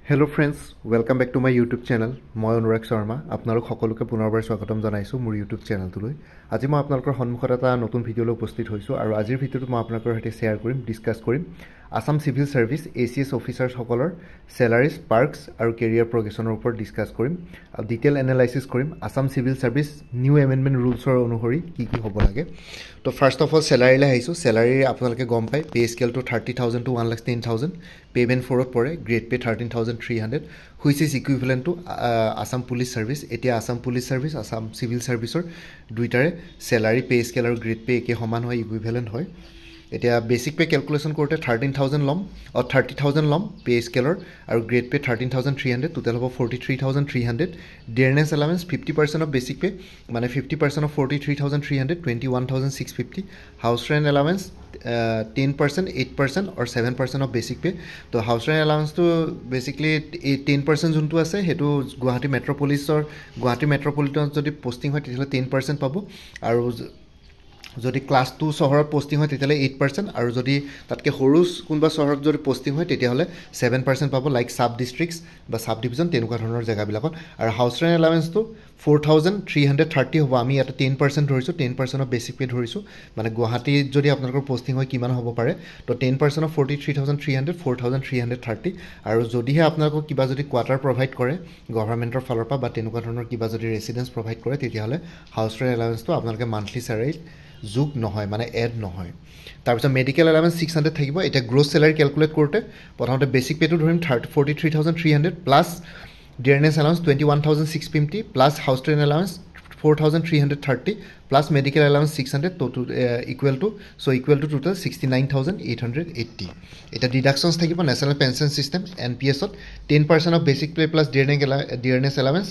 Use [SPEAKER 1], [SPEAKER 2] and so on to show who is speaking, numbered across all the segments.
[SPEAKER 1] Hello friends, welcome back to my YouTube channel. মই অনুৰাগ শৰ্মা আপোনালোক সকলোকে পুনৰবাৰ স্বাগতম জনাইছো মোৰ YouTube চেনেলটোলৈ। আজি মই আপোনালোকৰ সন্মুখত এটা নতুন ভিডিঅলৈ উপস্থিত হৈছো আৰু আজিৰ ভিডিঅ'টো মই আপোনালোকৰ সৈতে শেয়াৰ কৰিম, ডিসকাস কৰিম Assam civil service ACS officer সকলৰ স্যালাৰিজ, পাৰ্কস আৰু কেৰিয়াৰ প্ৰগ্ৰেছনৰ ওপৰত ডিসকাস কৰিম আৰু ডিটেইল এনালাইসিস কৰিম Assam civil service new amendment ৰুলছৰ অনুসৰি কি হ'ব লাগে। তো ফাৰ্স্ট অফ অল স্যালাৰি লে আহিছো। স্যালাৰি আপোনালোকে গম পায় pay scale to 30,000 to 1,10,000, payment 4ত পৰে, grade pay 13,300 which is equivalent to Assam Police Service. এতিয়া Assam Police Service, Assam Civil Serviceৰ দুইটাৰে স্যালাৰি, পে স্কেল আৰু গ্ৰেড পে একে সমান হয়, ইকুইভ্যালেন্ট হয়। এতিয়া বেসিক পে ক্যালকুলেশন করতে 13,000 লম আর 30,000 লম পে স্কেলৰ আৰু গ্ৰেড পে 13,300, টোটাল হ'ব 43,300। Dearness allowance 50% of basic pay মানে 50% of 43,300, 21,650। House rent allowance 10%, 8% or 7% of basic pay. তো হাউস ৰেন্ট এলাউন্স তো বেসিক্যালি 10% যোনটো আছে হেতু গুৱাহাটী মেট্ৰোপলিছৰ গুৱাহাটী মেট্ৰোপলিটনত যদি পোষ্টিং হয় তেতিয়াহ'লে 10% পাব, আৰু যদি ক্লাস 2 চহৰত পোষ্টিং হয় তেতিয়াহ'লে 8%, আৰু যদি তাতকে সৰু কোনবা চহৰত যদি পোষ্টিং হয় তেতিয়াহ'লে 7% পাব, লাইক সাব ডিস্ট্ৰিক্টস বা সাব ডিভিজন তেনেকুৱা ধৰণৰ জেগাবিলাকত। আৰু হাউস ৰেন্ট এলাউন্সটো 4,330 হ'ব। আমি ইয়াতে 10% ধৰিছো, 10% অফ বেসিক পে ধৰিছো, মানে গুৱাহাটীত যদি আপোনালোকৰ পোষ্টিং হয় কিমান হ'ব পাৰে। তো 10% অফ 43,300, 4,330। আৰু যদিহে আপোনালোকক কিবা যদি কোৱাৰ্টাৰ প্ৰভাইড কৰে গভৰ্ণমেণ্টৰ ফালৰ পৰা বা তেনেকুৱা ধৰণৰ কিবা যদি ৰেসিডেন্স প্ৰভাইড কৰে তেতিয়াহ'লে হাউস ৰেন্ট এলাউন্সটো আপোনালোকে মান্থলি স্যালাৰিত যোগ নহয়, মানে এড নহয়। তাৰপিছত মেডিকেল এলাউন্স 600 থাকিব। এটা গ্ৰোস স্যালাৰি ক্যালকুলেট কৰোতে প্ৰথমতে বেসিক পেটো ধৰিম 43,300 plus dearness allowance 21,650 plus house rent allowance 4,330 plus medical allowance 600 equal to total 69,880। এটা ডিডাকশনস থাকিব national pension system NPS to 10% of basic pay plus dearness allowance,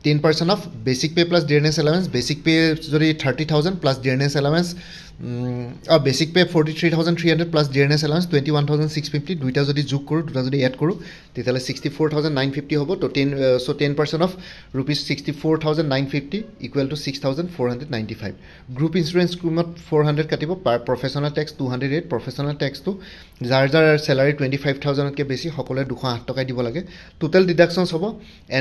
[SPEAKER 1] 10% of basic pay plus dearness allowance. Basic pay যদি 30,000 plus dearness allowance basic pay 43,300 plus dearness allowance 21,650, দুইটা যদি যোগ কৰোঁ, দুটা যদি add কৰোঁ তেতিয়াহ'লে 64,950 হ'ব। তো 10% of rupees 64,950 equal to 6,495। Group insurance স্কিমত 400 কাটিব। Professional tax 208। প্ৰফেশ্যনেল টেক্সটো যাৰ স্যালাৰি 25,000তকৈ বেছি সকলোৱে 208 টকাই দিব লাগে। টোটেল ডিডাকশনস হ'ব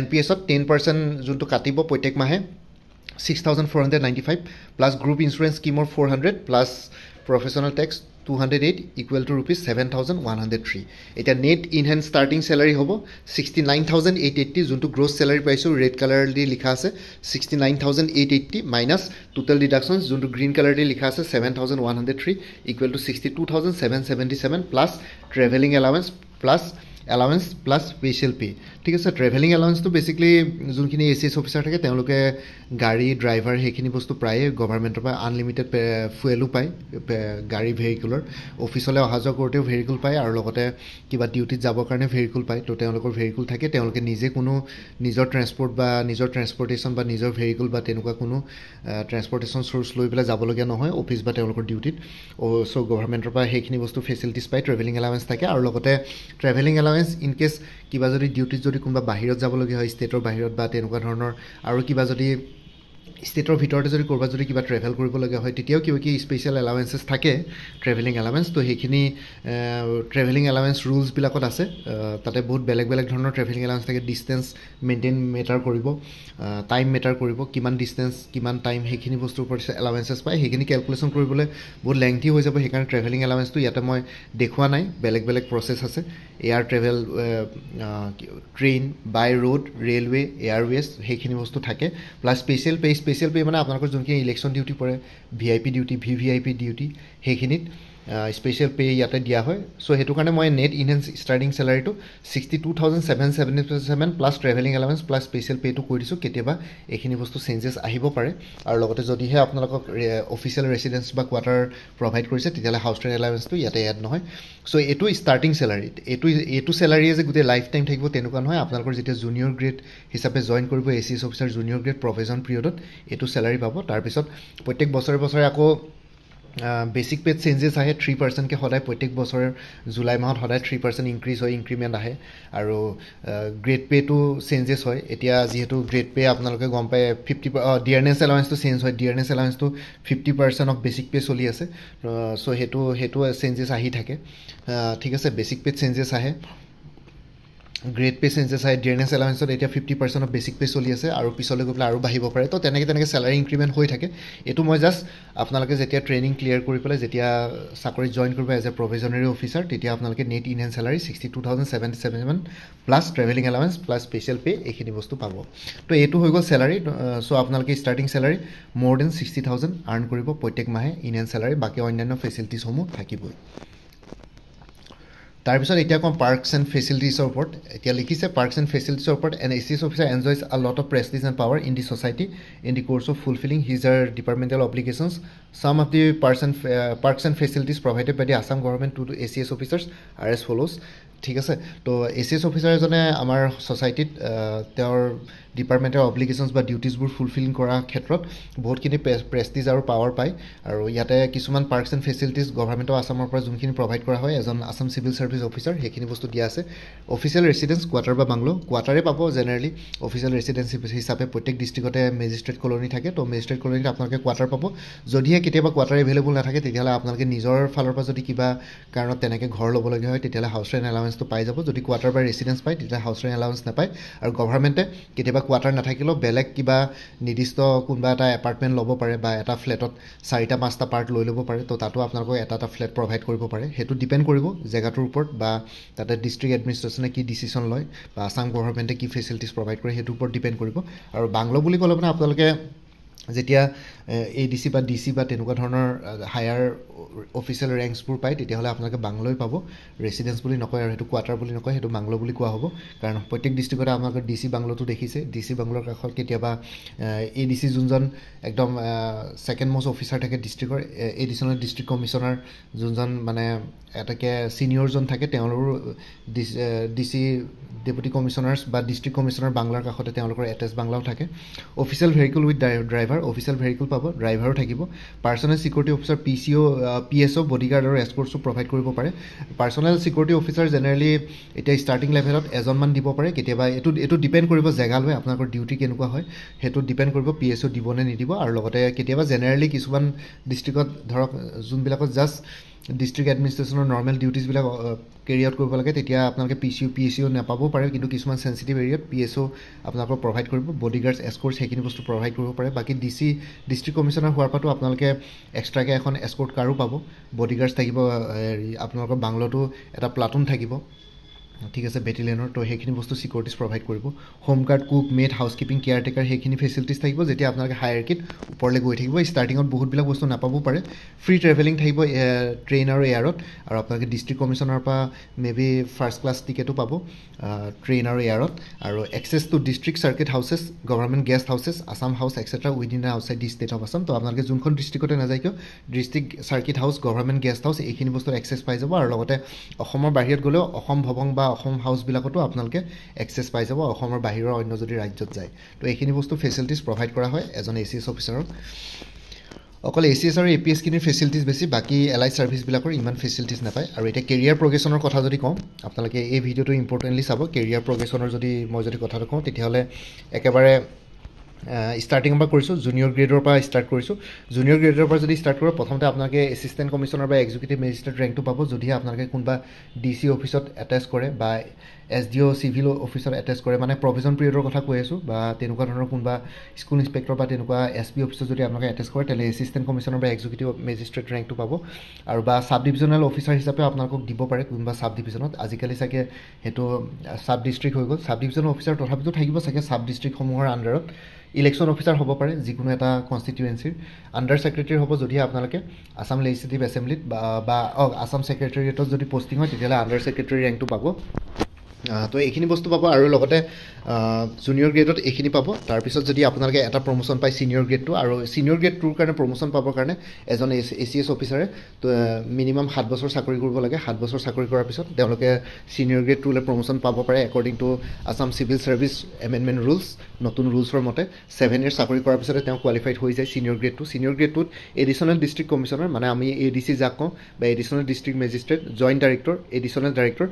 [SPEAKER 1] NPS ত 10% যোনটো কাটিব প্ৰত্যেক মাহে 6,495 প্লাস গ্ৰুপ ইঞ্চুৰেঞ্চ স্কিমৰ 400 plus professional tax 208 equal to rupees 7,103। এটা নেট ইনহেন্ড ষ্টাৰ্টিং স্যালাৰি হ'ব 69,880, যোনটো গ্ৰোস স্যালাৰি পাইছো ৰেড কালাৰ দি লিখা আছে 69,880 মাইনাস টোটেল ডিডাকশনস যোনটো গ্ৰীন কালাৰ দি লিখা আছে 7,103 equal to 62,777 plus travelling allowance plus special pay. ঠিক আছে। ট্ৰেভেলিং এলাউন্সটো বেসিক্যালি যোনখিনি ACS অফিচাৰ থাকে তেওঁলোকে গাড়ী ড্ৰাইভাৰ সেইখিনি বস্তু প্ৰায়ে গভৰ্ণমেণ্টৰ পৰা আনলিমিটেড ফুয়েলো পায়, গাড়ী ভেহিকুলৰ অফিচলৈ অহা যোৱা কৰোঁতেও ভেহিকুল পায়, আৰু লগতে কিবা ডিউটিত যাবৰ কাৰণে ভেহিকুল পায়। তো তেওঁলোকৰ ভেহিকুল থাকে, তেওঁলোকে নিজে কোনো নিজৰ ট্ৰেন্সপৰ্ট বা নিজৰ ট্ৰেন্সপৰ্টেশ্যন বা নিজৰ ভেহিকুল বা তেনেকুৱা কোনো ট্ৰেন্সপৰ্টেশ্যন সোৰ্স লৈ পেলাই যাবলগীয়া নহয় অফিচ বা তেওঁলোকৰ ডিউটিত। চ' গভৰ্ণমেণ্টৰ পৰা সেইখিনি বস্তু ফেচিলিটিছ পায়, ট্ৰেভেলিং এলাউন্স থাকে। আৰু লগতে ট্ৰেভেলিং এলাউন্স ইন কেছ কিবা যদি ডিউটিত যদি কোনোবা বাহিৰত যাবলগীয়া হয়, ষ্টেটৰ বাহিৰত বা তেনেকুৱা ধৰণৰ, আৰু কিবা যদি ষ্টেটৰ ভিতৰতে যদি ক'ৰবাত যদি কিবা ট্ৰেভেল কৰিবলগীয়া হয় তেতিয়াও কিবা কি স্পেচিয়েল এলাউন্সেছ থাকে ট্ৰেভেলিং এলাউন্স। তো সেইখিনি ট্ৰেভেলিং এলাউন্স ৰুলছবিলাকত আছে। তাতে বহুত বেলেগ ধৰণৰ ট্ৰেভেলিং এলাউন্স থাকে। ডিষ্টেঞ্চ মেইনটেইন মেটাৰ কৰিব, টাইম মেটাৰ কৰিব, কিমান ডিষ্টেঞ্চ কিমান টাইম সেইখিনি বস্তুৰ ওপৰত এলাউন্সেছ পায়। সেইখিনি কেলকুলেশ্যন কৰিবলৈ বহুত লেংথি হৈ যাব, সেইকাৰণে ট্ৰেভেলিং এলাউন্সটো ইয়াতে মই দেখুওৱা নাই, বেলেগ প্ৰচেছ আছে। Air travel, train, by road, railway, airways সেইখিনি বস্তু থাকে। প্লাছ স্পেচিয়েল পে মানে আপোনালোকৰ যোনখিনি ইলেকশ্যন ডিউটি পৰে, VIP ডিউটি, VVIP ডিউটি, সেইখিনিত স্পেচিয়েল পে ইয়াতে দিয়া হয়। চ' সেইটো কাৰণে মই নেট ইনহেন্স ষ্টাৰ্টিং স্যালাৰিটো 62,777 plus travelling allowance plus special পেটো কৰি দিছোঁ। কেতিয়াবা এইখিনি বস্তু চেঞ্জেছ আহিব পাৰে, আৰু লগতে যদিহে আপোনালোকক অফিচিয়েল ৰেচিডেন্স বা কোৱাৰ্টাৰ প্ৰভাইড কৰিছে তেতিয়াহ'লে হাউচ ৰেন্ট এলাউন্সটো ইয়াতে এড নহয়। চ' এইটো ষ্টাৰ্টিং স্যালাৰি, এইটো স্যালাৰিয়ে যে গোটেই লাইফ টাইম থাকিব তেনেকুৱা নহয়। আপোনালোকৰ যেতিয়া জুনিয়ৰ গ্ৰেড হিচাপে জইন কৰিব ACS officer junior grade provision পিৰিয়ডত এইটো স্যালাৰি পাব। তাৰপিছত প্ৰত্যেক বছৰে আকৌ বেসিক পেত চেঞ্জেছ আহে 3%কে সদায় প্ৰত্যেক বছৰ জুলাই মাহত সদায় 3% ইনক্ৰিজ হয়, ইনক্ৰিমেণ্ট আহে। আৰু গ্ৰেড পেটো চেঞ্জেছ হয়। এতিয়া যেহেতু গ্ৰেড পে আপোনালোকে গম পায় 50 ডিয়াৰনেছ এলাউন্সটো চেঞ্জ হয়। ডিয়াৰনেছ এলাউন্সটো 50% অফ বেসিক পে চলি আছে। চ' সেইটো চেঞ্জেছ আহি থাকে। ঠিক আছে, বেসিক পেত চেঞ্জেছ আহে। গ্ৰেড পে চেঞ্জেছ হয় ড্ৰেনেজ এলাউন্সত এতিয়া 50% অফ বেচিক পে চলি আছে আৰু পিছলৈ গৈ পেলাই আৰু বাঢ়িব পাৰে তো তেনেকৈ চেলাৰী ইনক্ৰিমেণ্ট হৈ থাকে এইটো মই জাষ্ট আপোনালোকে যেতিয়া ট্ৰেইনিং ক্লিয়াৰ কৰি পেলাই যেতিয়া চাকৰিত জইন কৰিব এজ এ প্ৰভিজনাৰী অফিচাৰ তেতিয়া আপোনালোকে net in hand salary 62,077 plus travelling allowance plus special pay এইখিনি বস্তু পাব তো এইটো হৈ গ'ল চেলাৰী চ' আপোনালোকে ষ্টাৰ্টিং চেলাৰী মোৰ দেন 60,000 আৰ্ণ কৰিব প্ৰত্যেক মাহে ইন হেণ্ড চেলাৰী বাকী অন্যান্য ফেচিলিটিছসমূহ থাকিবই তাৰপিছত এতিয়া কম পাৰ্কছ এণ্ড ফেচিলিটিছৰ ওপৰত এতিয়া লিখিছে পাৰ্কছ এণ্ড ফেচিলিটিছৰ ওপৰত N ACS officer enjoys a lot of prestige and power in the society in the course of fulfilling his her departmental obligations some of the parks and facilities provided by the Assam government to the ACS officers are as follows ঠিক আছে তো ACS officer এজনে আমাৰ ছ'চাইটিত তেওঁৰ departmental অব্লিগেশ্যনছ বা ডিউটিজবোৰ fulfilling কৰাৰ ক্ষেত্ৰত বহুতখিনি প্ৰেষ্টিজ আৰু পাৱাৰ পায় আৰু ইয়াতে কিছুমান perks and facilities government of আছামৰ পৰা যোনখিনি প্ৰভাইড কৰা হয় এজন আছাম চিভিল ছাৰ্ভিচ অফিচাৰ সেইখিনি বস্তু দিয়া আছে অফিচিয়েল ৰেচিডেঞ্চ কোৱাৰ্টাৰ বা বাংলো কোৱাৰ্টাৰে পাব জেনেৰেলি অফিচিয়েল ৰেচিডেঞ্চ হিচাপে প্ৰত্যেক ডিষ্ট্ৰিক্টতে মেজিষ্ট্ৰেট কলনী থাকে তো মেজিষ্ট্ৰেট কলনীত আপোনালোকে কোৱাৰ্টাৰ পাব যদিহে কেতিয়াবা কোৱাৰ্টাৰ এভেইলেবল নাথাকে তেতিয়াহ'লে আপোনালোকে নিজৰ ফালৰ পৰা যদি কিবা কাৰণত তেনেকৈ ঘৰ ল'বলগীয়া হয় তেতিয়াহ'লে হাউচ ৰেণ্ট এলাউন্সটো পাই যাব যদি কোৱাৰ্টাৰ বা ৰেচিডেঞ্চ পায় তেতিয়াহ'লে হাউচ ৰেণ্ট এলাউন্স নাপায় আৰু গভৰ্ণমেণ্টে কেতিয়াবা কোৱাৰ্টাৰ নাথাকিলেও বেলেগ কিবা নিৰ্দিষ্ট কোনোবা এটা এপাৰ্টমেণ্ট ল'ব পাৰে বা এটা ফ্লেটত 4-5টা পাৰ্ট লৈ ল'ব পাৰে তো তাতো আপোনালোকক এটা ফ্লেট প্ৰভাইড কৰিব পাৰে সেইটো ডিপেণ্ড কৰিব জেগাটোৰ ওপৰত বা তাতে ডিষ্ট্ৰিক্ট এডমিনিষ্ট্ৰেশ্যনে কি ডিচিশ্যন লয় বা আছাম গভৰ্ণমেণ্টে কি ফেচিলিটিছ প্ৰভাইড কৰে সেইটোৰ ওপৰত ডিপেণ্ড কৰিব আৰু বাংলো বুলি ক'লে মানে আপোনালোকে যেতিয়া ADC বা DC বা তেনেকুৱা ধৰণৰ হায়াৰ অফিচিয়েল ৰেংকছবোৰ পায় তেতিয়াহ'লে আপোনালোকে বাংলোই পাব ৰেচিডেঞ্চ বুলি নকয় আৰু সেইটো কোৱাৰ্টাৰ বুলি নকয় সেইটো বাংলো বুলি কোৱা হ'ব কাৰণ প্ৰত্যেক ডিষ্ট্ৰিক্টতে আপোনালোকে DC বাংলোটো দেখিছে DC বাংলোৰ কাষত কেতিয়াবা ADC যোনজন একদম ছেকেণ্ড মষ্ট অফিচাৰ থাকে ডিষ্ট্ৰিক্টৰ এডিশ্যনেল ডিষ্ট্ৰিক্ট কমিশ্যনাৰ যোনজন মানে এটাকে ছিনিয়ৰজন থাকে তেওঁলোকৰ DC ডেপুটি কমিশ্যনাৰ্ছ বা ডিষ্ট্ৰিক্ট কমিশ্যনাৰ বাংলাৰ কাষতে তেওঁলোকৰ এটেচ বাংলাও থাকে official vehicle with driver official vehicle পাব ড্ৰাইভাৰো থাকিব personal security officer PSO bodyguard আৰু এস্কৰ্টছো প্ৰভাইড কৰিব পাৰে পাৰ্চনেল চিকিউৰিটি অফিচাৰ জেনেৰেলি এতিয়া ষ্টাৰ্টিং লেভেলত এজনমান দিব পাৰে কেতিয়াবা এইটো ডিপেণ্ড কৰিব জেগা লৈ আপোনালোকৰ ডিউটি কেনেকুৱা হয় সেইটো ডিপেণ্ড কৰিব PSO দিব নে নিদিব আৰু লগতে কেতিয়াবা জেনেৰেলি কিছুমান ডিষ্ট্ৰিক্টত ধৰক যোনবিলাকত জাষ্ট ডিষ্ট্ৰিক্ট এডমিনিষ্ট্ৰেশ্যনৰ নৰ্মেল ডিউটিজবিলাক কেৰি আউট কৰিব লাগে তেতিয়া আপোনালোকে PSO নাপাবও পাৰে কিন্তু কিছুমান চেঞ্চিটিভ এৰিয়াত PSO আপোনালোকক প্ৰভাইড কৰিব বডিগাৰ্ডছ এস্কৰ্টছ সেইখিনি বস্তু প্ৰভাইড কৰিব পাৰে বাকী ডিষ্ট্ৰিক্ট কমিশ্যনাৰ হোৱাৰ পৰাতো আপোনালোকে এক্সট্ৰাকৈ এখন এস্কৰ্ট কাৰো পাব বডিগাৰ্ডছ থাকিব আপোনালোকৰ বাংলোটো এটা প্লাটুন থাকিব ঠিক আছে বেটেলিয়নৰ তো সেইখিনি বস্তু চিকিউৰিটিজ প্ৰভাইড কৰিব home guard cook made housekeeping caretaker সেইখিনি ফেচিলিটিজ থাকিব যেতিয়া আপোনালোকে হায়াৰকিত ওপৰলৈ গৈ থাকিব ষ্টাৰ্টিঙত বহুতবিলাক বস্তু নাপাবও পাৰে ফ্ৰী ট্ৰেভেলিং থাকিব ট্ৰেইন আৰু এয়াৰত আৰু আপোনালোকে ডিষ্ট্ৰিক্ট কমিশ্যনাৰৰ পৰা মেবি ফাৰ্ষ্ট ক্লাছ টিকেটো পাব ট্ৰেইন আৰু এয়াৰত আৰু access to district circuit houses government guest houses Assam house extra within and outside the state of Assam তো আপোনালোকে যোনখন ডিষ্ট্ৰিক্টতে নাযায় কিয় district circuit house government guest house এইখিনি বস্তুৰ এক্সেছ পাই যাব আৰু লগতে অসমৰ বাহিৰত গ'লেও অসম ভৱন বা অসম হাউচবিলাকতো আপোনালোকে এক্সেছ পাই যাব অসমৰ বাহিৰৰ অন্য যদি ৰাজ্যত যায় তো এইখিনি বস্তু ফেচিলিটিজ প্ৰভাইড কৰা হয় এজন ACS অফিচাৰক অকল ACS আৰু APSখিনিৰ ফেচিলিটিজ বেছি বাকী এলাইড ছাৰ্ভিচবিলাকৰ ইমান ফেচিলিটিজ নাপায় আৰু এতিয়া কেৰিয়াৰ প্ৰগ্ৰেশ্যনৰ কথা যদি কওঁ আপোনালোকে এই ভিডিঅ'টো ইম্পৰ্টেণ্টলি চাব কেৰিয়াৰ প্ৰগ্ৰেশ্যনৰ মই যদি কথাটো কওঁ তেতিয়াহ'লে একেবাৰে ষ্টাৰ্টিঙৰ পৰা কৰিছোঁ জুনিয়ৰ গ্ৰেডৰ পৰা ষ্টাৰ্ট কৰিছোঁ জুনিয়ৰ গ্ৰেডৰ পৰা যদি ষ্টাৰ্ট কৰোঁ প্ৰথমতে আপোনালোকে এছিষ্টেণ্ট কমিশ্যনাৰ বা এক্সিকিউটিভ মেজিষ্ট্ৰেট ৰেংকটো পাব যদিহে আপোনালোকে কোনোবা DC অফিচত এটেচ কৰে বা SDO চিভিল অফিচত এটেচ কৰে মানে প্ৰভিজন পিৰিয়ডৰ কথা কৈ আছোঁ বা তেনেকুৱা ধৰণৰ কোনোবা স্কুল ইনস্পেক্টৰ বা তেনেকুৱা SP অফিচত যদি আপোনালোকে এটেচ কৰে তেতিয়াহ'লে এছিষ্টেণ্ট কমিশ্যনাৰ বা এক্সিকিউটিভ মেজিষ্ট্ৰেট ৰেংকটো পাব আৰু বা চাব ডিভিজনেল অফিচাৰ হিচাপে আপোনালোকক দিব পাৰে কোনোবা চাব ডিভিজনত আজিকালি চাগে সেইটো চাব ডিষ্ট্ৰিক্ট হৈ গ'ল চাব ডিভিজনেল অফিচাৰ তথাপিতো থাকিব চাগে চাব ডিষ্ট্ৰিক্টসমূহৰ আণ্ডাৰত ইলেকশ্যন অফিচাৰ হ'ব পাৰে যিকোনো এটা কনষ্টিটুৱেঞ্চিৰ আণ্ডাৰ ছেক্ৰেটাৰী হ'ব যদিহে আপোনালোকে আছাম লেজিছলেটিভ এছেম্বলিত বা আছাম ছেক্ৰেটাৰিয়েটত যদি পষ্টিং হয় তেতিয়াহ'লে আণ্ডাৰ ছেক্ৰেটাৰী ৰেংকটো পাব তো এইখিনি বস্তু পাব আৰু লগতে জুনিয়ৰ গ্ৰেডত এইখিনি পাব তাৰপিছত যদি আপোনালোকে এটা প্ৰমোশ্যন পায় ছিনিয়ৰ গ্ৰেডটো আৰু ছিনিয়ৰ গ্ৰেড 2ৰ কাৰণে প্ৰমোশ্যন পাবৰ কাৰণে এজন ACS অফিচাৰে তো মিনিমাম 7 বছৰ চাকৰি কৰিব লাগে 7 বছৰ চাকৰি কৰাৰ পিছত তেওঁলোকে ছিনিয়ৰ গ্ৰেড 2লৈ প্ৰমোশ্যন পাব পাৰে according to Assam civil service amendment rules নতুন ৰুলছৰ মতে 7 ইয়াৰ্ছ চাকৰি কৰাৰ পিছতে তেওঁ কোৱালিফাইড হৈ যায় ছিনিয়ৰ গ্ৰেড 2ত এডিশ্যনেল ডিষ্ট্ৰিক্ট কমিশ্যনাৰ মানে আমি ADC যাক কওঁ বা additional district magistrate joint director additional director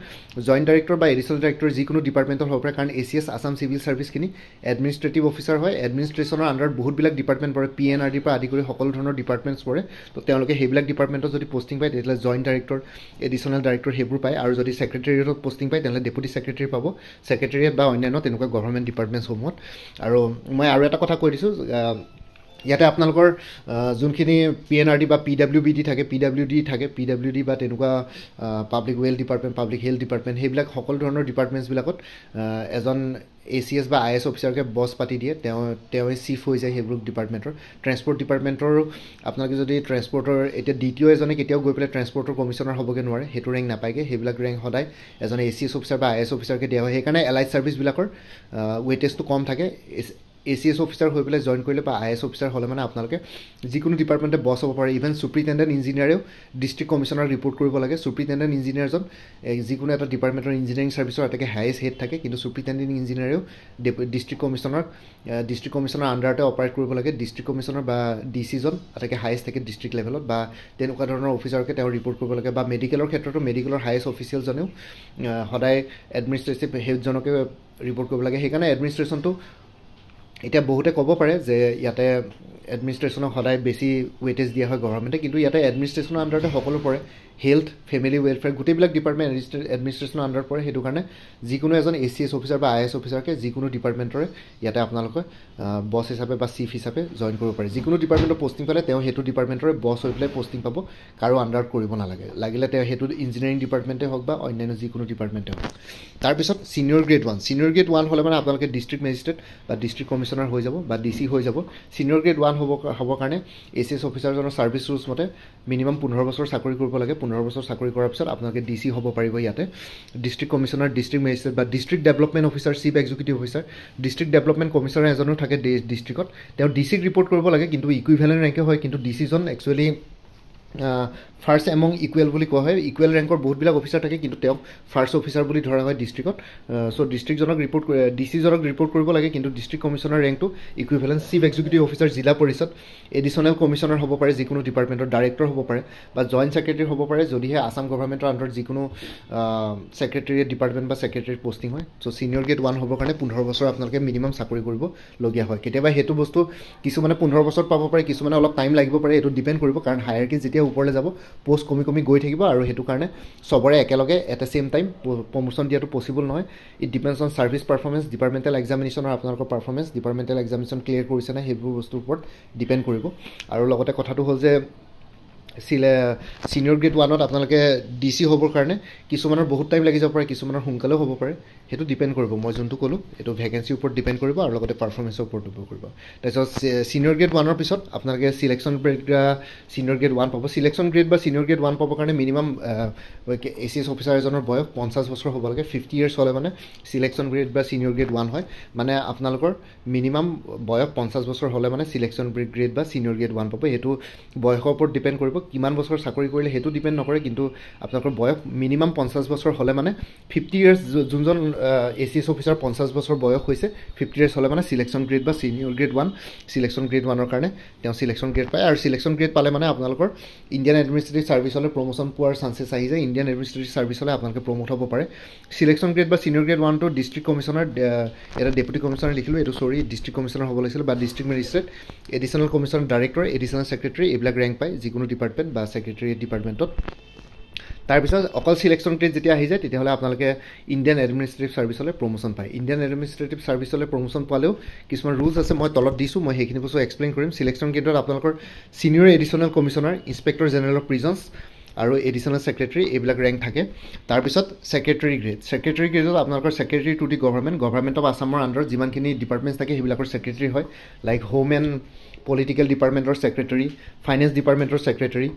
[SPEAKER 1] joint director বা এডিশ্যনেল ডাইৰেক্টৰ যিকোনো ডিপাৰ্টমেণ্টৰ হ'ব পাৰে কাৰণ ACS আছাম চিভিল ছাৰ্ভিচখিনি এডমিনিষ্ট্ৰেটিভ অফিচাৰ হয় এডমিনিষ্ট্ৰেশ্যনৰ আণ্ডাৰত বহুতবিলাক ডিপাৰ্টমেণ্ট পৰে PNRDৰ পৰা আদি কৰি সকলো ধৰণৰ ডিপাৰ্টমেণ্টছ পৰে তো তেওঁলোকে সেইবিলাক ডিপাৰ্টমেণ্টত যদি পষ্টিং পায় তেতিয়াহ'লে জইণ্ট ডাইৰেক্টৰ এডিশ্যনেল ডাইৰেক্টৰ সেইবোৰ পায় আৰু যদি ছেক্ৰেটেৰিয়েটত পষ্টিং পায় তেনেহ'লে ডেপুটি ছেক্ৰেটেৰী পাব ছেক্ৰেটেৰিয়েট বা অন্যান্য তেনেকুৱা গভৰ্ণমেণ্ট ডিপাৰ্টমেণ্টছসমূহত আৰু মই আৰু এটা কথা কৈ দিছোঁ ইয়াতে আপোনালোকৰ যোনখিনি PNRD বা PWD থাকে PWD বা তেনেকুৱা public well department public health department সেইবিলাক সকলো ধৰণৰ ডিপাৰ্টমেণ্টছবিলাকত এজন ACS বা IS অফিচাৰকে বছ পাতি দিয়ে তেওঁৱে চিফ হৈ যায় সেইবোৰ ডিপাৰ্টমেণ্টৰ ট্ৰেন্সপৰ্ট ডিপাৰ্টমেণ্টৰো আপোনালোকে যদি ট্ৰেন্সপৰ্টৰ এতিয়া DTO এজনে কেতিয়াও গৈ পেলাই ট্ৰেন্সপৰ্টৰ কমিশ্যনাৰ হ'বগৈ নোৱাৰে সেইটো ৰেংক নাপায়গৈ সেইবিলাক ৰেংক সদায় এজন ACS অফিচাৰ বা IS অফিচাৰকে দিয়া হয় সেইকাৰণে এলাইড ছাৰ্ভিচবিলাকৰ ৱেইটেজটো কম থাকে ACS অফিচাৰ হৈ পেলাই জইন কৰিলে বা IS অফিচাৰ হ'লে মানে আপোনালোকে যিকোনো ডিপাৰ্টমেণ্টে বছ হ'ব পাৰে ইভেন ছুপ্ৰিটেণ্ডেণ্ট ইঞ্জিনিয়াৰেও ডিষ্ট্ৰিক্ট কমিশ্যনাৰক ৰিপৰ্ট কৰিব লাগে ছুপ্ৰিটেণ্ডেণ্ট ইঞ্জিনিয়াৰজন যিকোনো এটা ডিপাৰ্টমেণ্টৰ ইঞ্জিনিয়াৰিং ছাৰ্ভিচৰ আটাইতকৈ হায়েষ্ট হেড থাকে কিন্তু ছুপ্ৰিটেণ্ডেণ্ট ইঞ্জিনিয়াৰেও ডিষ্ট্ৰিক্ট কমিশ্যনাৰ আণ্ডাৰতে অপাৰেট কৰিব লাগে ডিষ্ট্ৰিক্ট কমিশ্যনাৰ বা DCজন আটাইতকৈ হায়েষ্ট থাকে ডিষ্ট্ৰিক্ট লেভেলত বা তেনেকুৱা ধৰণৰ অফিচাৰকে তেওঁ ৰিপৰ্ট কৰিব লাগে বা মেডিকেলৰ ক্ষেত্ৰতো মেডিকেলৰ হায়েষ্ট অফিচিয়েলজনেও সদায় এডমিনিষ্ট্ৰেটিভ হেডজনকে ৰিপৰ্ট কৰিব লাগে সেইকাৰণে এডমিনিষ্ট্ৰেশ্যনটো এতিয়া বহুতে ক'ব পাৰে যে ইয়াতে এডমিনিষ্ট্ৰেশ্যনক সদায় বেছি ৱেইটেজ দিয়া হয় গভৰ্ণমেণ্টে কিন্তু ইয়াতে এডমিনিষ্ট্ৰেশ্যনৰ আণ্ডাৰতে সকলো পৰে হেল্থ ফেমিলি ৱেলফেয়াৰ গোটেইবিলাক ডিপাৰ্টমেণ্ট এডমিনিষ্ট্ৰেশ্যনৰ আণ্ডাৰত পৰে সেইটো কাৰণে যিকোনো এজন ACS অফিচাৰ বা IS অফিচাৰকে যিকোনো ডিপাৰ্টমেণ্টৰে ইয়াতে আপোনালোকে বছ হিচাপে বা চিফ হিচাপে জইন কৰিব পাৰে যিকোনো ডিপাৰ্টমেণ্টৰ পষ্টিং পালে তেওঁ সেইটো ডিপাৰ্টমেণ্টৰে বছ হৈ পেলাই পষ্টিং পাব কাৰো আণ্ডাৰত কৰিব নালাগে লাগিলে তেওঁ সেইটো ইঞ্জিনিয়াৰিং ডিপাৰ্টমেণ্টে হওক বা অন্যান্য যিকোনো ডিপাৰ্টমেণ্টে হওক তাৰপিছত ছিনিয়ৰ গ্ৰেড 1 হ'লে মানে আপোনালোকে ডিষ্ট্ৰিক্ট মেজিষ্ট্ৰেট বা ডিষ্ট্ৰিক্ট কমিশ্যনাৰ হৈ যাব বা DC হৈ যাব ছিনিয়ৰ গ্ৰেড 1 হ'বৰ কাৰণে ACS অফিচাৰজনৰ ছাৰ্ভিচ ৰুলছ মতে মিনিমাম 15 বছৰ চাকৰি কৰিব লাগে 15 বছৰ চাকৰি কৰাৰ পিছত আপোনালোকে DC হ'ব পাৰিব ইয়াতে ডিষ্ট্ৰিক্ট কমিশ্যনাৰ ডিষ্ট্ৰিক্ট মেজিষ্ট্ৰেট বা district development officer chief executive officer district development commissioner এজনো থাকে ডিষ্ট্ৰিক্টত তেওঁ DCক ৰিপৰ্ট কৰিব লাগে কিন্তু ইকুইভেলেণ্ট ৰেংকে হয় কিন্তু DCজন একচুৱেলি ফাৰ্ষ্ট এমং ইকুৱেল বুলি কোৱা হয় ইকুৱেল ৰেংকৰ বহুতবিলাক অফিচাৰ থাকে কিন্তু তেওঁক ফাৰ্ষ্ট অফিচাৰ বুলি ধৰা হয় ডিষ্ট্ৰিক্টত চ' ডিষ্ট্ৰিক্টজনক DCজনক ৰিপৰ্ট কৰিব লাগে কিন্তু ডিষ্ট্ৰিক্ট কমিশ্যনাৰ ৰেংকটো equivalent chief executive officer Zila Parishad additional commissioner হ'ব পাৰে যিকোনো ডিপাৰ্টমেণ্টৰ ডাইৰেক্টৰ হ'ব পাৰে বা জইণ্ট ছেক্ৰেটেৰী হ'ব পাৰে যদিহে আছাম গভৰ্ণমেণ্টৰ আণ্ডাৰত যিকোনো ছেক্ৰেটেৰিয়েট ডিপাৰ্টমেণ্ট বা ছেক্ৰেটেৰীত পষ্টিং হয় চ' ছিনিয়ৰ গ্ৰেড 1 হ'বৰ কাৰণে 15 বছৰ আপোনালোকে মিনিমাম চাকৰি কৰিবলগীয়া হয় কেতিয়াবা সেইটো বস্তু কিছুমানে 15 বছৰত পাব পাৰে কিছুমানে অলপ টাইম লাগিব পাৰে এইটো ডিপেণ্ড কৰিব কাৰণ হায়াৰকি যেতিয়া ওপৰলৈ যাব পোষ্ট কমি গৈ থাকিব আৰু সেইটো কাৰণে চবৰে একেলগে at a same time promotion দিয়াটো পচিবল নহয় it depends on service performance departmental এক্সামিনেশ্যনৰ আপোনালোকৰ পাৰফৰ্মেঞ্চ ডিপাৰ্টমেণ্টেল এক্সামিনেশ্যন ক্লিয়াৰ কৰিছে নে সেইবোৰ বস্তুৰ ওপৰত ডিপেণ্ড কৰিব আৰু লগতে কথাটো হ'ল যে ছিনিয়ৰ গ্ৰেড 1ত আপোনালোকে DC হ'বৰ কাৰণে কিছুমানৰ বহুত টাইম লাগি যাব পাৰে কিছুমানৰ সোনকালেও হ'ব পাৰে সেইটো ডিপেণ্ড কৰিব মই যোনটো ক'লোঁ এইটো ভেকেঞ্চিৰ ওপৰত ডিপেণ্ড কৰিব আৰু লগতে পাৰফৰ্মেঞ্চৰ ওপৰত ডিপেণ্ড কৰিব তাৰপিছত ছিনিয়ৰ গ্ৰেড 1ৰ পিছত আপোনালোকে ছিলেকশ্যন ছিনিয়ৰ গ্ৰেড 1 পাব ছিলেকশ্যন গ্ৰেড বা ছিনিয়ৰ গ্ৰেড 1 পাবৰ কাৰণে মিনিমাম ACS অফিচাৰ এজনৰ বয়স 50 বছৰ হ'ব লাগে 50 ইয়াৰ্ছ হ'লে মানে ছিলেকশ্যন গ্ৰেড বা ছিনিয়ৰ গ্ৰেড 1 হয় মানে আপোনালোকৰ মিনিমাম বয়স 50 বছৰ হ'লে মানে ছিলেকশ্যন গ্ৰেড বা ছিনিয়ৰ গ্ৰেড 1 পাব সেইটো বয়সৰ ওপৰত ডিপেণ্ড কৰিব কিমান বছৰ চাকৰি কৰিলে সেইটো ডিপেণ্ড নকৰে কিন্তু আপোনালোকৰ বয়স মিনিমাম 50 বছৰ হ'লে মানে 50 ইয়াৰ্ছ যোনজন ACS অফিচাৰ 50 বছৰ বয়স হৈছে 50 ইয়াৰ্ছ হ'লে মানে ছিলেকশ্যন গ্ৰেড বা ছিনিয়ৰ গ্ৰেড 1 ছিলেকশ্যন গ্ৰেড 1ৰ কাৰণে তেওঁ ছিলেকশ্যন গ্ৰেড পায় আৰু ছিলেকশ্যন গ্ৰেড পালে মানে আপোনালোকৰ ইণ্ডিয়ান এডমিনিষ্ট্ৰেটিভ ছাৰ্ভিচলৈ প্ৰমোশ্যন পোৱাৰ চান্সেছ আহি যায় ইণ্ডিয়ান এডমিনিষ্ট্ৰেটিভ ছাৰ্ভিচলৈ আপোনালোকে প্ৰমোট হ'ব পাৰে ছিলেকশ্যন গ্ৰেড বা ছিনিয়ৰ গ্ৰেড 1টো ডিষ্ট্ৰিক্ট কমিশ্যনাৰ এটা ডেপুটি কমিশ্যনাৰ লিখিলোঁ এইটো ডিষ্ট্ৰিক্ট কমিশ্যনাৰ হ'ব লাগিছিল বা district magistrate additional commissioner director additional secretary এইবিলাক ৰেংক পায় যিকোনো ডিপাৰ্টমেণ্ট বা ছেক্ৰেটেৰিয়েট ডিপাৰ্টমেণ্টত তাৰপিছত অকল ছিলেকশ্যন গ্ৰেড যেতিয়া আহি যায় তেতিয়াহ'লে আপোনালোকে ইণ্ডিয়ান এডমিনিষ্ট্ৰেটিভ ছাৰ্ভিচলৈ প্ৰমোশ্যন পায় ইণ্ডিয়ান এডমিনিষ্ট্ৰেটিভ ছাৰ্ভিচলৈ প্ৰমোশ্যন পালেও কিছুমান ৰুলছ আছে মই তলত দিছোঁ মই সেইখিনি বস্তু এক্সপ্লেইন কৰিম ছিলেকশ্যন গ্ৰেডত আপোনালোকৰ senior additional commissioner inspector general of prisons আৰু এডিশ্যনেল ছেক্ৰেটেৰী এইবিলাক ৰেংক থাকে তাৰপিছত ছেক্ৰেটেৰী গ্ৰেডত আপোনালোকৰ secretary to the government of আছামৰ আণ্ডাৰত যিমানখিনি ডিপাৰ্টমেণ্টছ থাকে সেইবিলাকৰ ছেক্ৰেটেৰী হয় লাইক হোম এণ্ড পলিটিকেল ডিপাৰ্টমেণ্টৰ ছেক্ৰেটেৰী ফাইনেন্স ডিপাৰ্টমেণ্টৰ secretary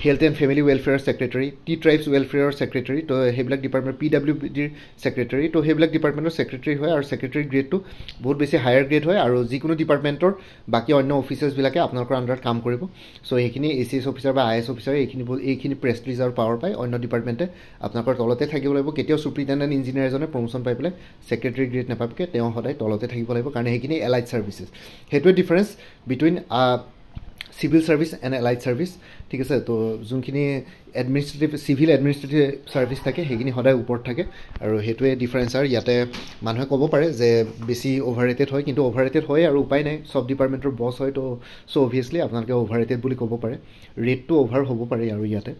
[SPEAKER 1] health and family welfare secretary T tribes ৱেলফেয়াৰৰ ছেক্ৰেটেৰী তো সেইবিলাক ডিপাৰ্টমেণ্ট PWDৰ ছেক্ৰেটেৰী তো সেইবিলাক ডিপাৰ্টমেণ্টৰ ছেক্ৰেটেৰী হয় আৰু ছেক্ৰেটেৰী গ্ৰেডটো বহুত বেছি হায়াৰ গ্ৰেড হয় আৰু যিকোনো ডিপাৰ্টমেণ্টৰ বাকী অন্য অফিচাৰ্ছবিলাকে আপোনালোকৰ আণ্ডাৰত কাম কৰিব চ' সেইখিনি ACS অফিচাৰ বা IS অফিচাৰে এইখিনি প্ৰেষ্টিজ আৰু পাৱাৰ পায় অন্য ডিপাৰ্টমেণ্টে আপোনালোকৰ তলতে থাকিব লাগিব কেতিয়াও ছুপ্ৰিটেণ্ডেণ্ট ইঞ্জিনিয়াৰ এজনে প্ৰমোশ্যন পাই পেলাই ছেক্ৰেটেৰী গ্ৰেড নাপাবকৈ তেওঁ সদায় তলতে থাকিব লাগিব কাৰণ সেইখিনি এলাইড ছাৰ্ভিচেছ সেইটোৱে difference between civil service and allied service ঠিক আছে তো যোনখিনি চিভিল এডমিনিষ্ট্ৰেটিভ ছাৰ্ভিচ থাকে সেইখিনি সদায় ওপৰত থাকে আৰু সেইটোৱে ডিফাৰেঞ্চ। আৰু ইয়াতে মানুহে ক'ব পাৰে যে বেছি অভাৰ ৰেটেড হয়, কিন্তু অভাৰ ৰেটেড হয় আৰু উপায় নাই, চব ডিপাৰ্টমেণ্টৰ বছ হয় তো চ' অভিয়াছলি আপোনালোকে অভাৰ ৰেটেড বুলি ক'ব পাৰে, ৰেটটো অভাৰ হ'ব পাৰে আৰু ইয়াতে।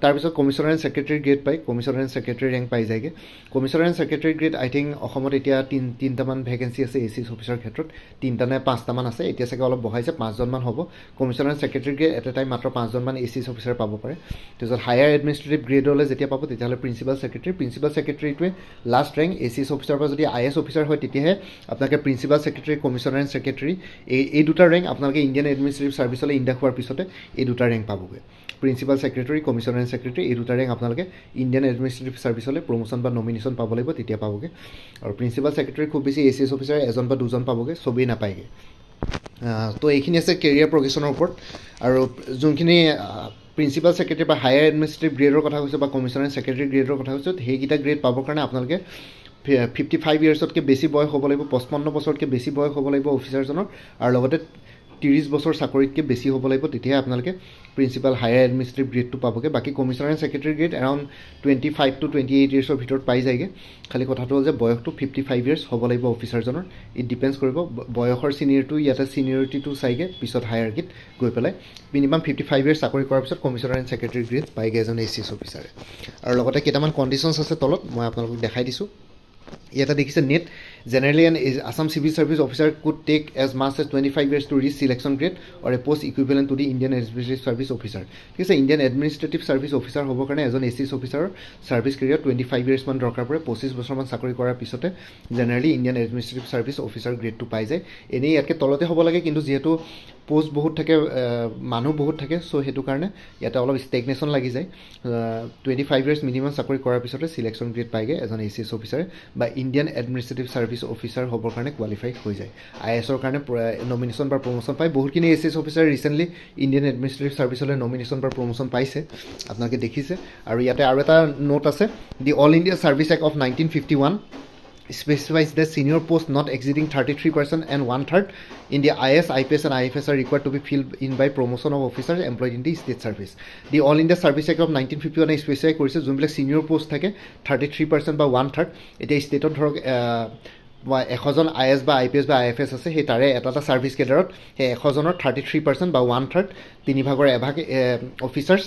[SPEAKER 1] তাৰপিছত কমিশ্যনাৰ এণ্ড ছেক্ৰেটাৰী গ্ৰেড পায়, কমিশ্যনাৰ এণ্ড ছেক্ৰেটাৰী ৰেংক পাই যায়গৈ। Commissioner and secretary grade I think অসমত এতিয়া তিনিটামান ভেকেঞ্চি আছে ACS অফিচাৰ ক্ষেত্ৰত, 3টা নে 5টামান আছে, এতিয়া চাগে অলপ বঢ়াইছে, 5জনমান হ'ব। Commissioner and secretary grade at A time মাত্ৰ 5জনমান ACS অফিচাৰ পাব পাৰে। তাৰপিছত হায়াৰ এডমিনিষ্ট্ৰেটিভ গ্ৰেডলৈ যেতিয়া পাব তেতিয়াহ'লে প্ৰিন্সিপাল ছেক্ৰেটাৰীটোৱে লাষ্ট ৰেংক। ACS অফিচাৰৰ পৰা যদি IS অফিচাৰ হয় তেতিয়াহে আপোনালোকে principal secretary, commissioner and secretary এই দুটা ৰেংক আপোনালোকে ইণ্ডিয়ান এডমিনিষ্ট্ৰেটিভ ছাৰ্ভিচলৈ ইণ্ডাক্ট হোৱাৰ পিছতে এই দুটা ৰেংক পাবগৈ। Principal secretary, commissioner and secretary এই দুটা ৰেংক আপোনালোকে ইণ্ডিয়ান এডমিনিষ্ট্ৰেটিভ ছাৰ্ভিচলৈ প্ৰমোশ্যন বা নমিনেশ্যন পাব লাগিব, তেতিয়া পাবগৈ। আৰু প্ৰিন্সিপাল ছেক্ৰেটাৰী খুব বেছি ACS অফিচাৰ 1 বা 2জন পাবগৈ, চবেই নাপায়গৈ। তো এইখিনি আছে কেৰিয়াৰ প্ৰগ্ৰেশ্যনৰ ওপৰত। আৰু যোনখিনি প্ৰিন্সিপাল ছেক্ৰেটাৰী বা হায়াৰ এডমিনিষ্ট্ৰেটিভ গ্ৰেডৰ কথা কৈছোঁ বা কমিশ্যনাৰ ছেক্ৰেটাৰী গ্ৰেডৰ কথা কৈছোঁ, সেইকেইটা গ্ৰেড পাবৰ কাৰণে আপোনালোকে 55 ইয়াৰ্ছতকৈ বেছি বয়স হ'ব লাগিব, 55 বছৰতকৈ বেছি বয়স হ'ব লাগিব অফিচাৰজনৰ, আৰু লগতে 30 বছৰ চাকৰিতকৈ বেছি হ'ব লাগিব, তেতিয়াহে আপোনালোকে প্ৰিন্সিপাল হায়াৰ এডমিনিষ্ট্ৰেটিভ গ্ৰেডটো পাবগৈ। বাকী commissioner and secretary grade around 25 to 28 ইয়াৰ্ছৰ ভিতৰত পাই যায়গৈ। খালি কথাটো হ'ল যে বয়সটো 55 ইয়াৰ্ছ হ'ব লাগিব অফিচাৰজনৰ। ইট ডিপেণ্ডছ কৰিব বয়সৰ চিনিয়ৰিটিটো চাইগে পিছত হায়াৰকিত গৈ পেলাই মিনিমাম 55 ইয়াৰ্ছ চাকৰি কৰাৰ পিছত কমিশ্যনাৰ এণ্ড ছেক্ৰেটাৰী গ্ৰেড পাইগৈ এজন ACS অফিচাৰে। আৰু লগতে কেইটামান কণ্ডিশ্যনছ আছে তলত, মই আপোনালোকক দেখাই দিছোঁ। ইয়াতে দেখিছে net generally and Assam civil service officer could take as much as 25 years to reach selection grade or a post equivalent to the Indian Administrative Service Officer। ঠিক আছে, ইণ্ডিয়ান এডমিনিষ্ট্ৰেটিভ ছাৰ্ভিচ অফিচাৰ হ'বৰ কাৰণে এজন ACS অফিচাৰৰ service career 25 ইয়াৰ্ছমান দৰকাৰ পৰে। 25 বছৰমান চাকৰি কৰাৰ পিছতে generally Indian administrative service officer গ্ৰেডটো পাই যায়। এনেই ইয়াতকৈ তলতে হ'ব লাগে, কিন্তু যিহেতু পোষ্ট বহুত থাকে, মানুহ বহুত থাকে, চ' সেইটো কাৰণে ইয়াতে অলপ ষ্টেগনেশ্যন লাগি যায়। 25 ইয়াৰ্ছ মিনিমাম চাকৰি কৰাৰ পিছতে চিলেকশ্যন গ্ৰেড পাইগৈ এজন ACS অফিচাৰে বা ইণ্ডিয়ান এডমিনিষ্ট্ৰেটিভ ছাৰ্ভিচ অফিচাৰ হ'বৰ কাৰণে কোৱালিফাই হৈ যায়। ISৰ কাৰণে নমিনেশ্যন বা প্ৰমোশ্যন পায়। বহুতখিনি ACS officer recently Indian administrative ছাৰ্ভিচলৈ নমিনেশ্যন বা প্ৰমোশ্যন পাইছে, আপোনালোকে দেখিছে। আৰু ইয়াতে আৰু এটা নোট আছে, the all India service act of 1951 specifies that senior posts not exceeding 33% and 1/3 in the IS, IPS and IFS are required to be filled in by promotion of officers employed in the state service. The All India Service Act of 1951 specify কৰিছে যোনবিলাক senior post থাকে 33% বা 1/3। এতিয়া ষ্টেটত ধৰক 100জন IS বা IPS বা IFS আছে, সেই তাৰে এটা ছাৰ্ভিচ কেডাৰত সেই 100জনৰ 33% বা 1/3 3ভাগৰ এভাগ অফিচাৰ্ছ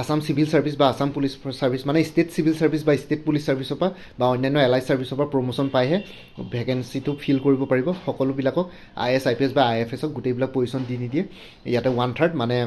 [SPEAKER 1] আছাম চিভিল ছাৰ্ভিচ বা আছাম পুলিচ ছাৰ্ভিচ মানে ষ্টেট চিভিল ছাৰ্ভিচ বা ষ্টেট পুলিচ ছাৰ্ভিচৰ পৰা বা অন্যান্য এলাইড ছাৰ্ভিচৰ পৰা প্ৰমোশ্যন পাইহে ভেকেঞ্চিটো ফিল কৰিব পাৰিব। সকলোবিলাকক IS, IPS বা IFSক গোটেইবিলাক পজিশ্যন দি নিদিয়ে। ইয়াতে 1/3 মানে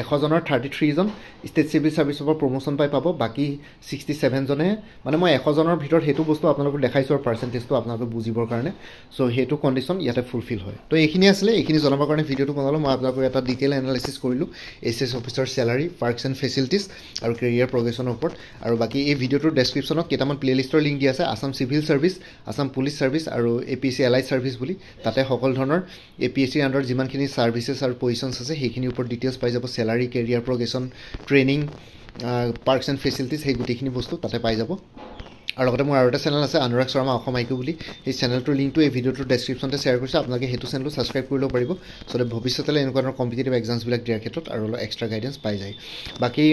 [SPEAKER 1] 100জনৰ 33জন ষ্টেট চিভিল ছাৰ্ভিচৰ পৰা প্ৰমোশ্যন পাব, বাকী 67জনেহে, মানে মই 100জনৰ ভিতৰত সেইটো বস্তু আপোনালোকক দেখাইছোঁ আৰু পাৰ্চেণ্টেজটো আপোনালোকে বুজিবৰ কাৰণে। চ' সেইটো কণ্ডিশ্যন ইয়াতে ফুলফিল হয়। তো এইখিনি আছিলে, এইখিনি জনাবৰ কাৰণে ভিডিঅ'টো বনালোঁ। মই আপোনালোকক এটা ডিটেইল এনালাইচিছ কৰিলোঁ ACS officer salary, parks and facilities আৰু কেৰিয়াৰ প্ৰগ্ৰেশ্যনৰ ওপৰত। আৰু বাকী এই ভিডিঅ'টোৰ ডেছক্ৰিপশ্যনত কেইটামান প্লে'লিষ্টৰ লিংক দিয়া আছে, Assam civil service, Assam police service আৰু APSC এলাইড ছাৰ্ভিচ বুলি। তাতে সকলো ধৰণৰ APSCৰ আণ্ডাৰত যিমানখিনি ছাৰ্ভিচেছ আৰু পজিশ্যনছ আছে সেইখিনিৰ ওপৰত ডিটেইলছ পাই যাব। Salary, career progression, training, parks and facilities, সেই গোটেইখিনি বস্তু তাতে পাই যাব। আৰু লগতে মোৰ আৰু এটা চেনেল আছে অনুৰাগ শৰ্মা অসম IQ বুলি, সেই চেনেলটোৰ লিংকটো এই ভিডিঅ'টোৰ ডেছক্ৰিপশ্যনতে শ্বেয়াৰ কৰিছোঁ। আপোনালোকে সেইটো চেনেলটো ছাবস্ক্ৰাইব কৰি ল'ব পাৰিব, চ' ভৱিষ্যতলৈ এনেকুৱা ধৰণৰ কম্পিটিটিভ এক্সামছবিলাক দিয়াৰ ক্ষেত্ৰত আৰু অলপ এক্সট্ৰা গাইডেঞ্চ পাই যায়। বাকী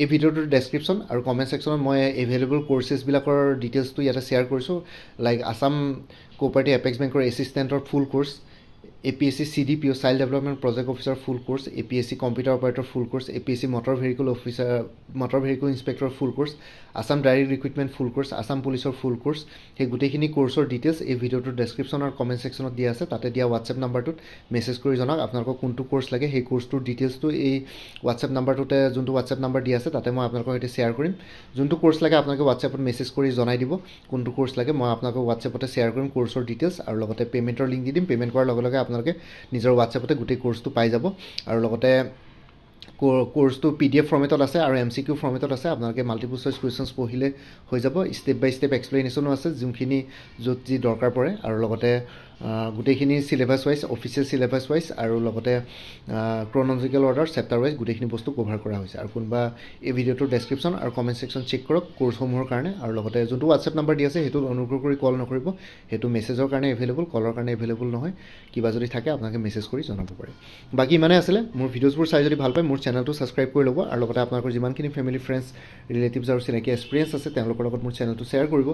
[SPEAKER 1] এই ভিডিঅ'টোৰ ডেছক্ৰিপশ্যন আৰু কমেণ্ট ছেকশ্যনত মই এভেইলেবল কৰ্চেছবিলাকৰ ডিটেইলছটো ইয়াতে শ্বেয়াৰ কৰিছোঁ, লাইক আছাম কোঅপাৰেটিভ এপেক্স বেংকৰ এছিষ্টেণ্টৰ full course, APSC CDPO child development project officer full course, APSC computer operator full course, APSC motor vehicle inspector full course, Assam direct recruitment full course, Assam পুলিচৰ full course, সেই গোটেইখিনি কোৰ্চৰ details এই ভিডিঅ'টোৰ description আৰু comment ছেকশ্যনত দিয়া আছে। তাতে দিয়া হোৱাটছএপ নাম্বাৰটোত মেছেজ কৰি জনাওক আপোনালোকক কোনটো কোৰ্চ লাগে। সেই কোৰ্চটোৰ ডিটেইলছটো এই হোৱাটছএপ নাম্বাৰটোতে, যোনটো হোৱাটছএপ নাম্বাৰ দিয়া আছে তাতে মই আপোনালোকৰ সৈতে শ্বেয়াৰ কৰিম। যোনটো কোৰ্চ লাগে আপোনালোকে হোৱাটছএপত মেছেজ কৰি জনাই দিব কোনটো কোৰ্চ লাগে, মই আপোনালোকক হোৱাটছএপতে শ্বেয়াৰ কৰিম কোৰ্চৰ ডিটেইলছ, আৰু লগতে পে'মেণ্টৰ লিংক দি দিম। পে'মেণ্ট কৰাৰ লগে লগে আপোনালোকে নিজৰ হোৱাটছএপতে গোটেই কোৰ্চটো পাই যাব। আৰু লগতে কোৰ্চটো PDF ফৰ্মেটত আছে আৰু MCQ ফৰ্মেটত আছে। আপোনালোকে মাল্টিপল চইচ কুৱেশ্যনছ পঢ়িলে হৈ যাব। ষ্টেপ বাই ষ্টেপ এক্সপ্লেনেশ্যনো আছে যোনখিনি য'ত যি দৰকাৰ পৰে। আৰু লগতে গোটেইখিনি syllabus wise official syllabus wise আৰু লগতে ক্ৰনলজিকেল অৰ্ডাৰ চেপ্টাৰ ৱাইজ গোটেইখিনি বস্তু কভাৰ কৰা হৈছে আৰু কোনোবা এই ভিডিঅ'টোৰ ডেছক্ৰিপশ্যন আৰু কমেণ্ট ছেকশ্যন চেক কৰক কোৰ্চসমূহৰ কাৰণে আৰু লগতে যোনটো হোৱাটছএপ নাম্বাৰ দি আছে সেইটোত অনুগ্ৰহ কৰি কল নকৰিব সেইটো মেছেজৰ কাৰণে এভেইলেবল কলৰ কাৰণে এভেইলেবল নহয় কিবা যদি থাকে আপোনালোকে মেছেজ কৰি জনাব পাৰে বাকী ইমানে আছিলে মোৰ ভিডিঅ'ছবোৰ চাই যদি ভাল পায় মোৰ চেনেলটো ছাবস্ক্ৰাইব কৰি ল'ব আৰু লগতে আপোনালোকৰ যিমানখিনি ফেমিলি ফ্ৰেণ্ডছ ৰিলেটিভছ আৰু চিনাকি এক্সপিৰিয়েঞ্চ আছে তেওঁলোকৰ লগত মোৰ চেনেলটো শ্বেয়াৰ কৰিব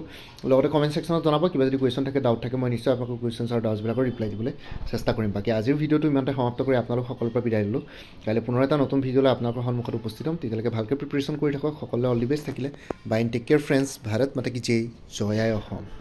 [SPEAKER 1] লগতে কমেণ্ট ছেকশ্যনত জনাব কিবা যদি কুৱেশ্যন থাকে ডাউট থাকে মই নিশ্চয় আপোনালোকৰ কুৱেশ্যনছ আৰু ডাউটছবিলাকৰ ৰিপ্লাই দিবলৈ চেষ্টা কৰিম বাকী আজিৰ ভিডিঅ'টো ইমানতে সমাপ্ত কৰি আপোনালোক সকলোৰ পৰা বিদায় দিলোঁ কাইলৈ পুনৰ এটা নতুন ভিডিঅ'লৈ আপোনালোকৰ সন্মুখত উপস্থিত হ'ম তেতিয়ালৈকে ভালকৈ প্ৰিপেৰেশ্যন কৰি থাকক সকলোৱে অল দি বেষ্ট থাকিলে bye take care friends Bharat মাতা কি জয় আই অসম